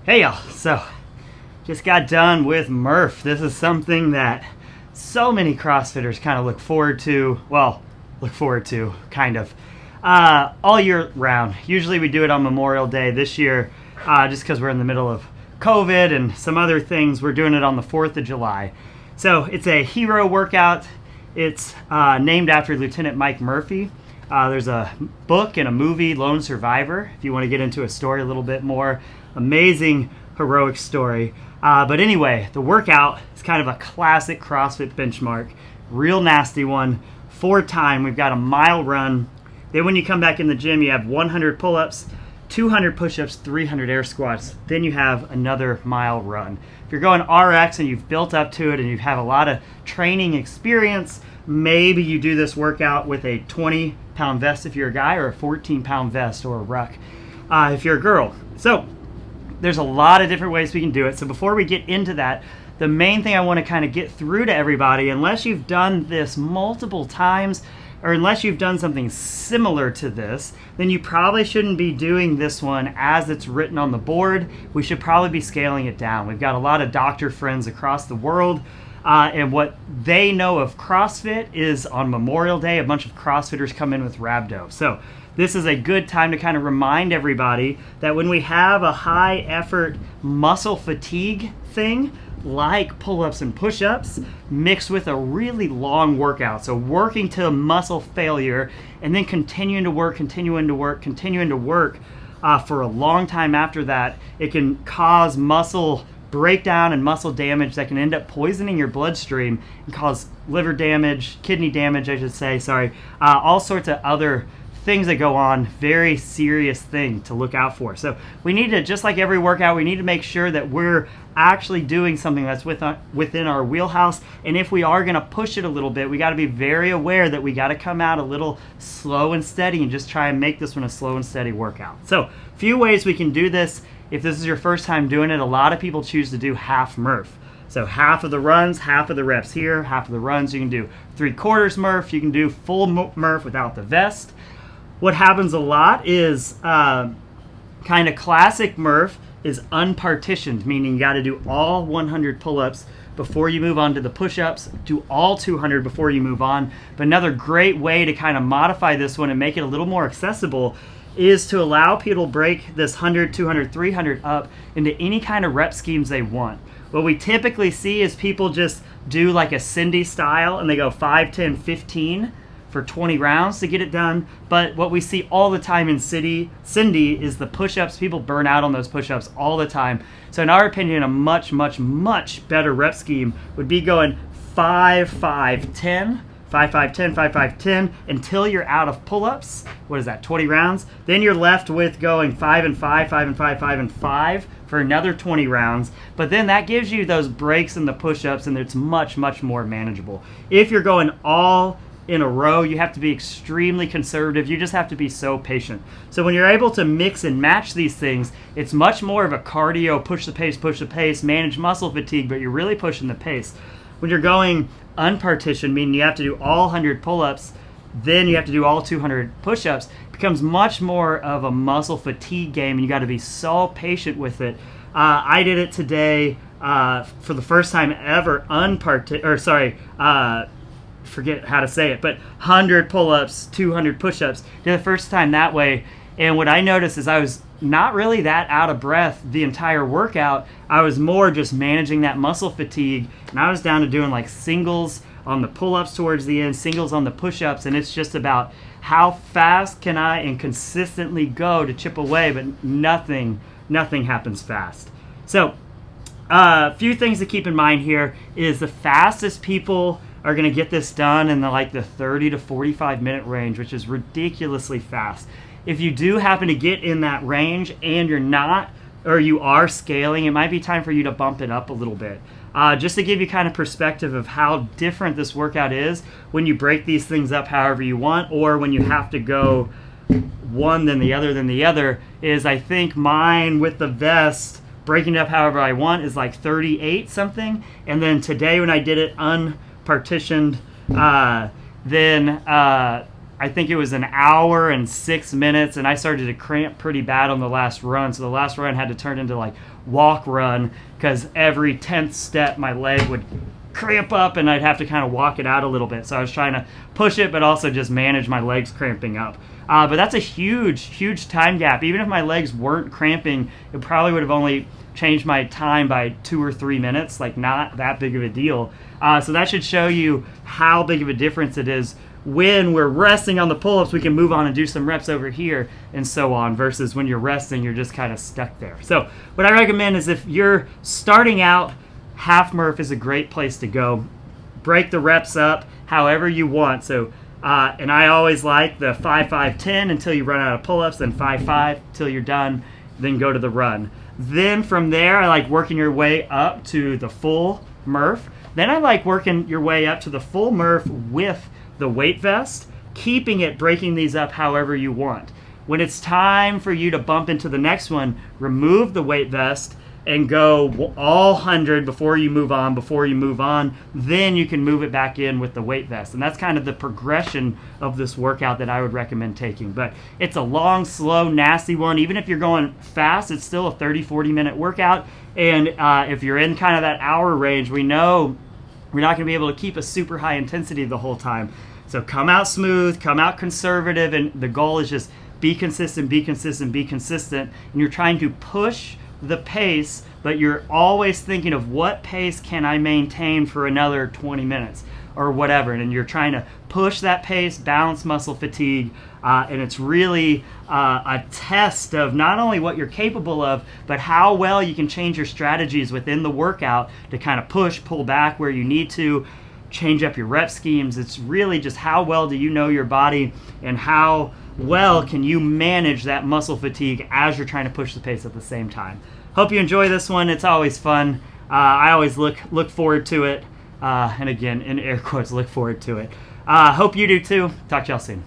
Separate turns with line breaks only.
Hey y'all, so just got done with Murph. This is something that so many CrossFitters kind of look forward to, all year round. Usually we do it on Memorial Day. This year, just because we're in the middle of COVID and some other things, we're doing it on the 4th of July. So it's a hero workout. It's named after Lieutenant Mike Murphy. There's a book and a movie, Lone Survivor, if you want to get into a story a little bit more. Amazing, heroic story. But anyway, the workout is kind of a classic CrossFit benchmark. Real nasty one. 4 time, we've got a mile run. Then when you come back in the gym, you have 100 pull-ups, 200 push-ups, 300 air squats. Then you have another mile run. If you're going RX and you've built up to it and you have a lot of training experience, maybe you do this workout with a 20-pound vest if you're a guy, or a 14-pound vest or a ruck if you're a girl. So there's a lot of different ways we can do it. So before we get into that, the main thing I want to kind of get through to everybody, unless you've done this multiple times or unless you've done something similar to this, then you probably shouldn't be doing this one as it's written on the board. We should probably be scaling it down. We've got a lot of doctor friends across the world, and what they know of CrossFit is on Memorial Day, a bunch of CrossFitters come in with rhabdo. So this is a good time to kind of remind everybody that when we have a high effort muscle fatigue thing, like pull-ups and push-ups, mixed with a really long workout, so working to muscle failure and then continuing to work for a long time after that, it can cause muscle breakdown and muscle damage that can end up poisoning your bloodstream and cause liver damage, kidney damage, all sorts of other things that go on. Very serious thing to look out for. So we need to, just like every workout, we need to make sure that we're actually doing something that's within our wheelhouse. And if we are going to push it a little bit, we got to be very aware that we got to come out a little slow and steady and just try and make this one a slow and steady workout. So a few ways we can do this. If this is your first time doing it, a lot of people choose to do half Murph. So half of the runs, half of the reps here, half of the runs. You can do 3/4 Murph. You can do full Murph without the vest. What happens a lot is kind of classic Murph is unpartitioned, meaning you got to do all 100 pull-ups before you move on to the push-ups, do all 200 before you move on. But another great way to kind of modify this one and make it a little more accessible is to allow people to break this 100, 200, 300 up into any kind of rep schemes they want. What we typically see is people just do like a Cindy style and they go 5, 10, 15 for 20 rounds to get it done. But what we see all the time in Cindy is the push-ups. People burn out on those push-ups all the time. So in our opinion, a much, much, much better rep scheme would be going 5, 5, 10, 5, 5, 10, 5, 5, 10 until you're out of pull-ups. What is that, 20 rounds? Then you're left with going 5 and 5, 5 and 5, 5 and 5 for another 20 rounds. But then that gives you those breaks in the push-ups and it's much, much more manageable. If you're going all in a row, you have to be extremely conservative. You just have to be so patient. So when you're able to mix and match these things, it's much more of a cardio, push the pace, manage muscle fatigue, but you're really pushing the pace. When you're going unpartitioned, meaning you have to do all 100 pull-ups, then you have to do all 200 push-ups, it becomes much more of a muscle fatigue game, and you got to be so patient with it. I did it today for the first time ever, forget how to say it, but 100 pull-ups, 200 push-ups. Did the first time that way, and what I noticed is I was not really that out of breath the entire workout. I was more just managing that muscle fatigue, and I was down to doing like singles on the pull-ups towards the end, singles on the push-ups, and it's just about how fast can I and consistently go to chip away, but nothing happens fast. So a few things to keep in mind here is the fastest people are going to get this done in the 30 to 45 minute range, which is ridiculously fast. If you do happen to get in that range and you're not, or you are scaling, it might be time for you to bump it up a little bit. Just to give you kind of perspective of how different this workout is when you break these things up however you want, or when you have to go one then the other, is I think mine with the vest, breaking it up however I want, is like 38 something. And then today when I did it unpartitioned, then I I think it was an hour and 6 minutes, and I started to cramp pretty bad on the last run. So the last run had to turn into like walk run, because every 10th step my leg would cramp up and I'd have to kind of walk it out a little bit. So I was trying to push it, but also just manage my legs cramping up. But that's a huge time gap. Even if my legs weren't cramping, it probably would have only changed my time by 2 or 3 minutes, like not that big of a deal. So that should show you how big of a difference it is. When we're resting on the pull-ups, we can move on and do some reps over here and so on, versus when you're resting, you're just kind of stuck there. So what I recommend is, if you're starting out, half Murph is a great place to go. Break the reps up however you want. So and I always like the 5-5-10 until you run out of pull-ups, then 5-5 till you're done, then go to the run. Then from there, I like working your way up to the full Murph. Then I like working your way up to the full Murph with the weight vest, keeping it, breaking these up however you want. When it's time for you to bump into the next one, remove the weight vest and go all 100 before you move on. Then you can move it back in with the weight vest. And that's kind of the progression of this workout that I would recommend taking. But it's a long, slow, nasty one. Even if you're going fast, it's still a 30-40 minute workout. And if you're in kind of that hour range, we know we're not going to be able to keep a super high intensity the whole time. So come out smooth, come out conservative, and the goal is just be consistent. And you're trying to push the pace, but you're always thinking of what pace can I maintain for another 20 minutes or whatever. And you're trying to push that pace, balance muscle fatigue. And it's really a test of not only what you're capable of, but how well you can change your strategies within the workout to kind of push, pull back where you need to, change up your rep schemes. It's really just how well do you know your body, and how well can you manage that muscle fatigue as you're trying to push the pace at the same time. Hope you enjoy this one. It's always fun. I always look forward to it. And again, in air quotes, look forward to it. Hope you do too. Talk to y'all soon.